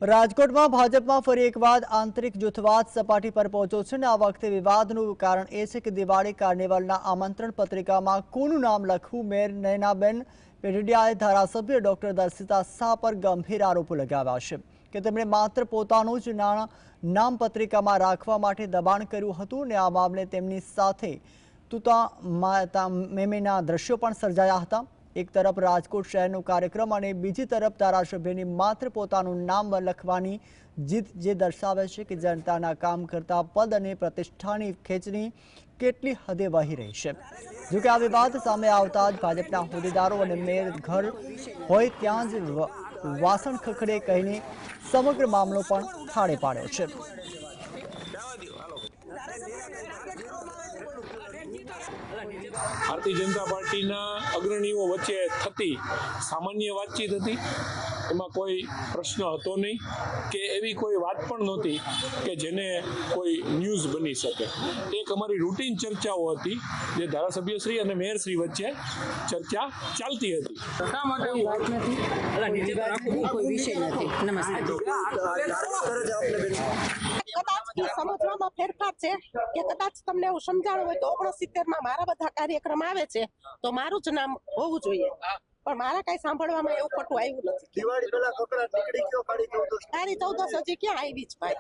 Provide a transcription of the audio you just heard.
રાજકોટમાં ભાજપમાં ફરી એકવાર આંતરિક જૂથવાદ સપાટી પર પહોંચ્યો છે અને આ વખતે વિવાદનું કારણ એ છે કે દિવાળી કાર્નિવલના આમંત્રણ પત્રિકામાં કોનું નામ લખવું. મેયર નયનાબેન પેઢડિયાએ ધારાસભ્ય ડોક્ટર દર્શિતા શાહ પર ગંભીર આરોપો લગાવ્યા છે કે તેમણે માત્ર પોતાનું જ નામ પત્રિકામાં રાખવા માટે દબાણ કર્યું હતું અને આ મામલે તેમની સાથે તૂતા મેમેના દ્રશ્યો પણ સર્જાયા હતા. એક તરફ રાજકોટ શહેરનો કાર્યક્રમ અને બીજી તરફ ધારાસભ્યની માત્ર પોતાનું નામ લખવાની જીદ જે દર્શાવે છે કે જનતાના કામ કરતા પદ અને પ્રતિષ્ઠાની ખેંચણી કેટલી હદે વહી રહી છે. જોકે આ વિવાદ સામે આવતા જ ભાજપના હોદ્દેદારો અને મેયર ઘર હોય ત્યાં જ વાસણ ખખડે કહીને સમગ્ર મામલો પણ થાળે પાડ્યો છે. ભારતીય જનતા પાર્ટીના અગ્રણીઓ વચ્ચે થતી સામાન્ય વાતચીત હતી. એમાં કોઈ પ્રશ્ન હતો નહીં કે એવી કોઈ વાત પણ નહોતી કે જેને કોઈ ન્યૂઝ બની શકે. એક અમારી રૂટીન ચર્ચાઓ હતી જે ધારાસભ્યશ્રી અને મેયરશ્રી વચ્ચે ચર્ચા ચાલતી હતી. સમજવામાં ફેરફાર છે કે કદાચ તમને એવું સમજાણું હોય તો 69 મારા બધા કાર્યક્રમ આવે છે તો મારું જ નામ હોવું જોઈએ, પણ મારા કઈ સાંભળવામાં એવું ખોટું આવ્યું નથી. દિવાળી પહેલા કકડાટ નીકળી ગયો કાળી ચૌદશ હજી ક્યાં આવી જ ભાઈ.